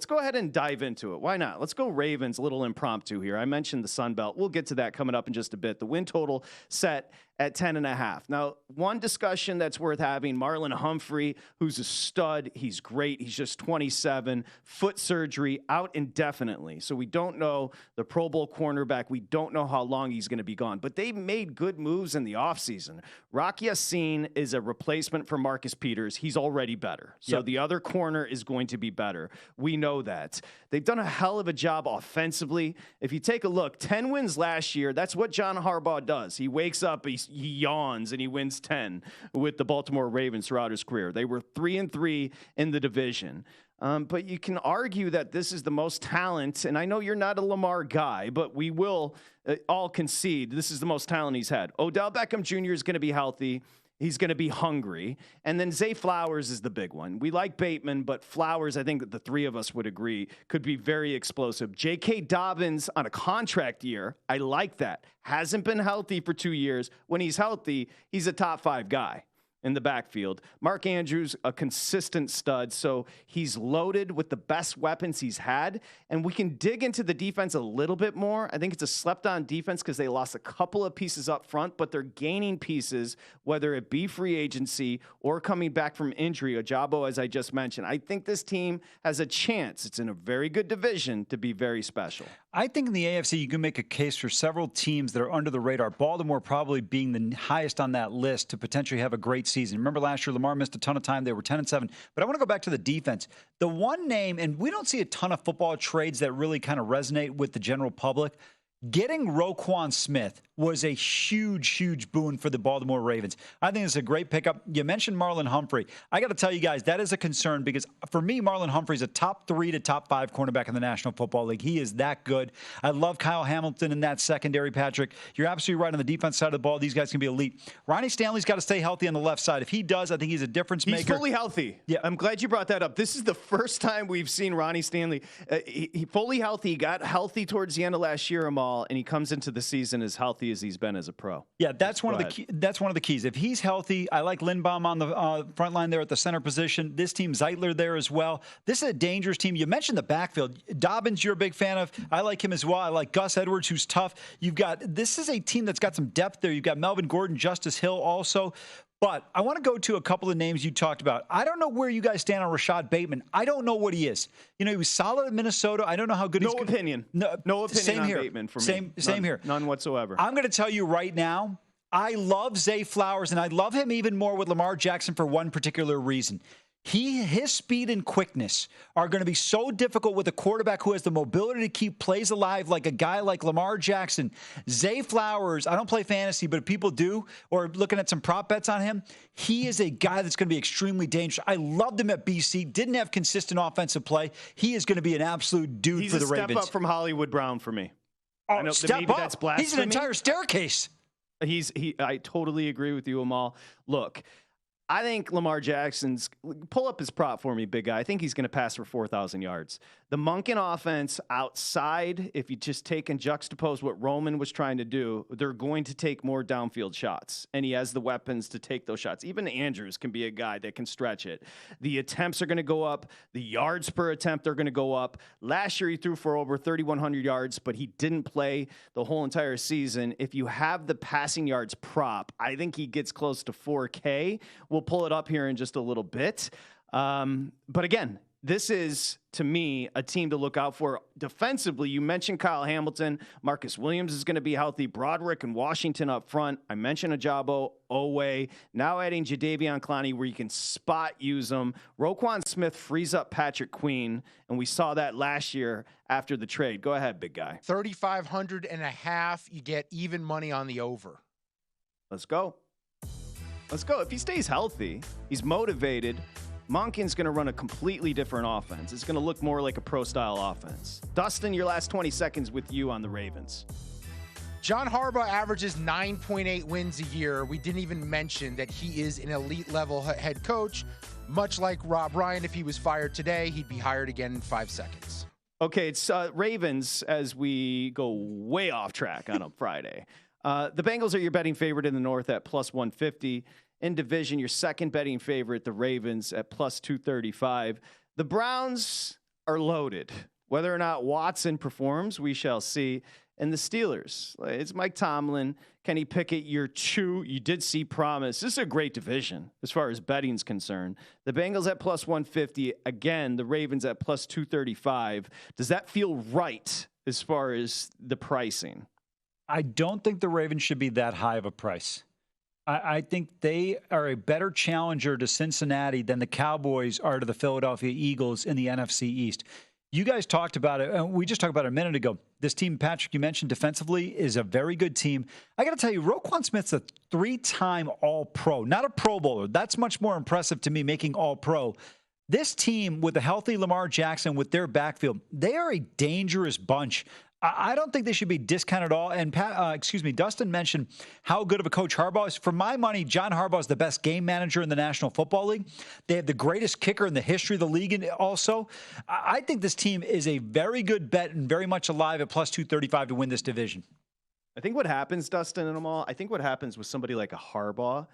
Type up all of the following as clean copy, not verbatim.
let's go ahead and dive into it. Why not? Let's go Ravens, a little impromptu here. I mentioned the Sun Belt. We'll get to that coming up in just a bit. The win total set at 10.5. Now, one discussion that's worth having, Marlon Humphrey, who's a stud. He's great. He's just 27. Foot surgery, out indefinitely. So we don't know the Pro Bowl cornerback. We don't know how long he's going to be gone. But they made good moves in the offseason. Roquan Smith is a replacement for Marcus Peters. He's already better. So the other corner is going to be better. We know that. They've done a hell of a job offensively. If you take a look, 10 wins last year, that's what John Harbaugh does. He wakes up, he yawns, and he wins 10 with the Baltimore Ravens throughout his career. They were 3-3 in the division. But you can argue that this is the most talent, and I know you're not a Lamar guy, but we will all concede this is the most talent he's had. Odell Beckham Jr. is going to be healthy. He's going to be hungry. And then Zay Flowers is the big one. We like Bateman, but Flowers, I think that the three of us would agree, could be very explosive. J.K. Dobbins on a contract year, I like that. Hasn't been healthy for 2 years. When he's healthy, he's a top 5 guy in the backfield. Mark Andrews, a consistent stud, so he's loaded with the best weapons he's had, and we can dig into the defense a little bit more. I think it's a slept-on defense because they lost a couple of pieces up front, but they're gaining pieces, whether it be free agency or coming back from injury. Ojabo, as I just mentioned. I think this team has a chance. It's in a very good division to be very special. I think in the AFC, you can make a case for several teams that are under the radar. Baltimore probably being the highest on that list to potentially have a great season. Remember last year, Lamar missed a ton of time. They were 10-7. But I want to go back to the defense. The one name, and we don't see a ton of football trades that really kind of resonate with the general public. Getting Roquan Smith was a huge, huge boon for the Baltimore Ravens. I think it's a great pickup. You mentioned Marlon Humphrey. I got to tell you guys, that is a concern because for me, Marlon Humphrey is a top 3 to top 5 cornerback in the National Football League. He is that good. I love Kyle Hamilton in that secondary, Patrick. You're absolutely right on the defense side of the ball. These guys can be elite. Ronnie Stanley's got to stay healthy on the left side. If he does, I think he's a difference maker. He's fully healthy. Yeah, I'm glad you brought that up. This is the first time we've seen Ronnie Stanley. He fully healthy. He got healthy towards the end of last year, Amal, and he comes into the season as healthy as he's been as a pro. Yeah, that's one of the keys. If he's healthy, I like Lindbaum on the front line there at the center position. This team, Zeitler there as well. This is a dangerous team. You mentioned the backfield. Dobbins, you're a big fan of. I like him as well. I like Gus Edwards, who's tough. This is a team that's got some depth there. You've got Melvin Gordon, Justice Hill also. But I want to go to a couple of names you talked about. I don't know where you guys stand on Rashad Bateman. I don't know what he is. He was solid at Minnesota. I don't know how good he's going. No opinion same on here. Bateman for me. Same here. None whatsoever. I'm going to tell you right now, I love Zay Flowers, and I love him even more with Lamar Jackson for one particular reason. His speed and quickness are going to be so difficult with a quarterback who has the mobility to keep plays alive like a guy like Lamar Jackson. Zay Flowers, I don't play fantasy, but if people do, or looking at some prop bets on him, he is a guy that's going to be extremely dangerous. I loved him at BC, didn't have consistent offensive play. He is going to be an absolute dude for the Ravens. He's a step up from Hollywood Brown for me. Oh, I know, step maybe up. That's blasphemy. He's an entire staircase. I totally agree with you, Amal. Look, I think Lamar Jackson's – pull up his prop for me, big guy. I think he's going to pass for 4,000 yards. The Monken offense outside, if you just take and juxtapose what Roman was trying to do, they're going to take more downfield shots, and he has the weapons to take those shots. Even Andrews can be a guy that can stretch it. The attempts are going to go up. The yards per attempt are going to go up. Last year he threw for over 3,100 yards, but he didn't play the whole entire season. If you have the passing yards prop, I think he gets close to 4K. We'll pull it up here in just a little bit. But again, this is, to me, a team to look out for. Defensively, you mentioned Kyle Hamilton. Marcus Williams is going to be healthy. Broderick and Washington up front. I mentioned Ojabo, Owe. Now adding Jadeveon Clowney where you can spot use them. Roquan Smith frees up Patrick Queen, and we saw that last year after the trade. Go ahead, big guy. 3,500 and a half. You get even money on the over. Let's go. Let's go. If he stays healthy, he's motivated, Monken's going to run a completely different offense. It's going to look more like a pro-style offense. Dustin, your last 20 seconds with you on the Ravens. John Harbaugh averages 9.8 wins a year. We didn't even mention that he is an elite-level head coach. Much like Rob Ryan, if he was fired today, he'd be hired again in 5 seconds. Okay, it's Ravens as we go way off track on a Friday. The Bengals are your betting favorite in the North at plus 150. In division, your second betting favorite, the Ravens, at plus 235. The Browns, are loaded. Whether or not Watson performs, we shall see. And the Steelers, it's Mike Tomlin, Kenny Pickett, year 2. You did see promise. This is a great division as far as betting's concerned. The Bengals at plus 150. Again, the Ravens at plus 235. Does that feel right as far as the pricing? I don't think the Ravens should be that high of a price. I think they are a better challenger to Cincinnati than the Cowboys are to the Philadelphia Eagles in the NFC East. You guys talked about it, and we just talked about it a minute ago. This team, Patrick, you mentioned defensively is a very good team. I got to tell you, Roquan Smith's a 3-time All-Pro, not a Pro Bowler. That's much more impressive to me, making All-Pro. This team, with a healthy Lamar Jackson, with their backfield, they are a dangerous bunch. I don't think they should be discounted at all. And Dustin mentioned how good of a coach Harbaugh is. For my money, John Harbaugh is the best game manager in the National Football League. They have the greatest kicker in the history of the league. And also, I think this team is a very good bet and very much alive at plus 235 to win this division. I think what happens, Dustin and Amal, I think what happens with somebody like a Harbaugh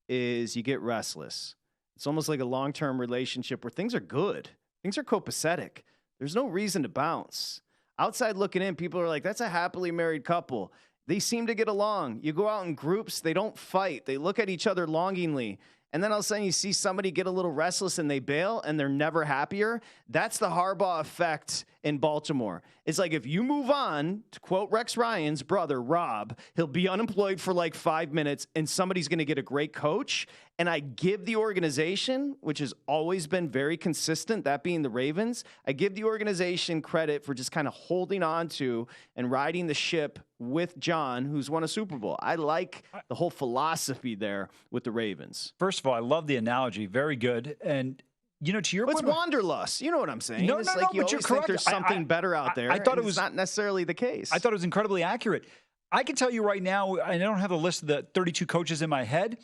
is you get restless. It's almost like a long-term relationship where things are good. Things are copacetic. There's no reason to bounce. Outside looking in, people are like, that's a happily married couple. They seem to get along. You go out in groups, they don't fight. They look at each other longingly. And then all of a sudden you see somebody get a little restless and they bail and they're never happier. That's the Harbaugh effect in Baltimore. It's like if you move on, to quote Rex Ryan's brother, Rob, he'll be unemployed for like 5 minutes and somebody's going to get a great coach. And I give the organization, which has always been very consistent, that being the Ravens, I give the organization credit for just kind of holding on to and riding the ship with John, who's won a Super Bowl. I like the whole philosophy there with the Ravens. First of all, I love the analogy. Very good. And, you know, to your point, it's wanderlust. You know what I'm saying? No, it's no, like no, you but you're always correct. think there's something better out there. I thought it was not necessarily the case. I thought it was incredibly accurate. I can tell you right now, I don't have the list of the 32 coaches in my head,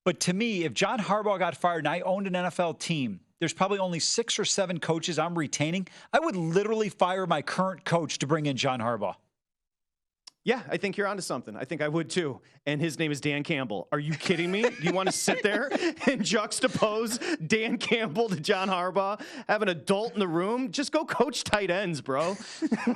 but to me, if John Harbaugh got fired and I owned an NFL team, there's probably only 6 or 7 coaches I'm retaining. I would literally fire my current coach to bring in John Harbaugh. Yeah, I think you're onto something. I think I would too. And his name is Dan Campbell. Are you kidding me? Do you want to sit there and juxtapose Dan Campbell to John Harbaugh? Have an adult in the room? Just go coach tight ends, bro.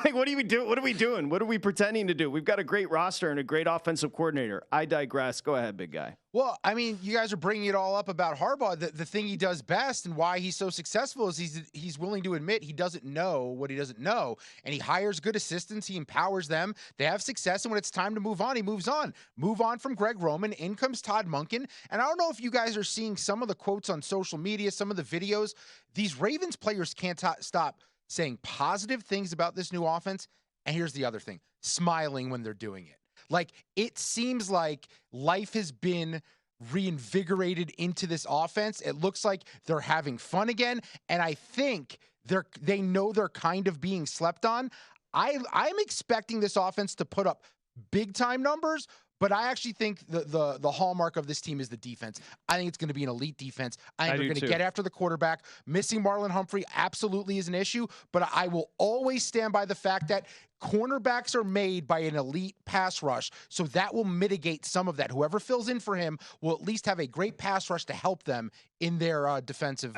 Like, what are we doing? What are we doing? What are we pretending to do? We've got a great roster and a great offensive coordinator. I digress. Go ahead, big guy. Well, I mean, you guys are bringing it all up about Harbaugh. The thing he does best and why he's so successful is he's willing to admit he doesn't know what he doesn't know. And he hires good assistants. He empowers them. They have success. And when it's time to move on, he moves on. Move on from Greg Roman. In comes Todd Monken. And I don't know if you guys are seeing some of the quotes on social media, some of the videos. These Ravens players can't stop saying positive things about this new offense. And here's the other thing, smiling when they're doing it. Like, it seems like life has been reinvigorated into this offense. It looks like they're having fun again. And I think they know they're kind of being slept on. I'm expecting this offense to put up big time numbers, but I actually think the hallmark of this team is the defense. I think it's going to be an elite defense. I think they're going to get after the quarterback. Missing Marlon Humphrey absolutely is an issue, but I will always stand by the fact that cornerbacks are made by an elite pass rush, so that will mitigate some of that. Whoever fills in for him will at least have a great pass rush to help them in their defensive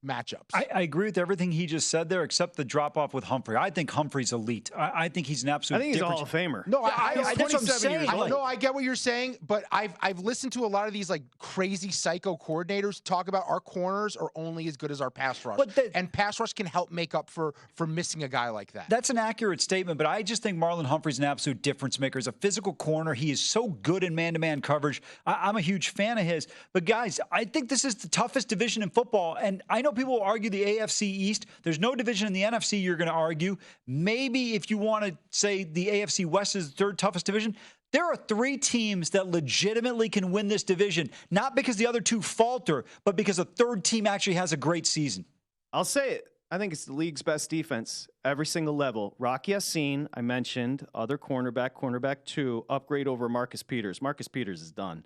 matchups. I agree with everything he just said there, except the drop-off with Humphrey. I think Humphrey's elite. I think he's an absolute I think he's a Hall of Famer. No, that's what I'm saying. I get what you're saying, but I've listened to a lot of these like crazy psycho coordinators talk about our corners are only as good as our pass rush. And pass rush can help make up for missing a guy like that. That's an accurate statement, but I just think Marlon Humphrey's an absolute difference maker. As a physical corner, he is so good in man-to-man coverage. I'm a huge fan of his. But guys, I think this is the toughest division in football, and I know people will argue the AFC East. There's no division in the NFC you're going to argue. Maybe if you want to say the AFC West is the third toughest division, there are 3 teams that legitimately can win this division, not because the other 2 falter, but because a third team actually has a great season. I'll say it. I think it's the league's best defense, every single level. Rocky Yassin, I mentioned, other cornerback 2, upgrade over Marcus Peters. Marcus Peters is done.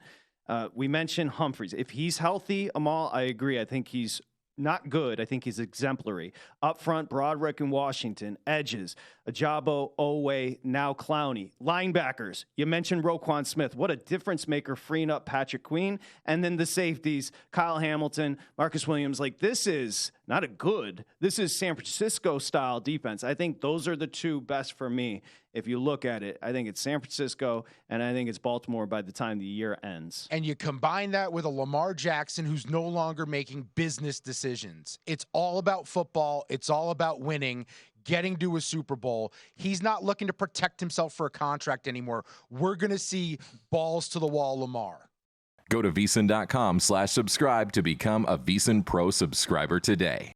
We mentioned Humphreys. If he's healthy, Amal, I agree. I think he's not good. I think he's exemplary. Up front, Broderick and Washington. Edges, Ajabo, Owe, now Clowney. Linebackers, you mentioned Roquan Smith. What a difference maker freeing up Patrick Queen. And then the safeties, Kyle Hamilton, Marcus Williams. Like, this is not a good. This is San Francisco style defense. I think those are the two best for me. If you look at it, I think it's San Francisco and I think it's Baltimore by the time the year ends. And you combine that with a Lamar Jackson who's no longer making business decisions. It's all about football. It's all about winning, getting to a Super Bowl. He's not looking to protect himself for a contract anymore. We're going to see balls to the wall Lamar. Go to VSiN.com/subscribe to become a VSiN Pro subscriber today.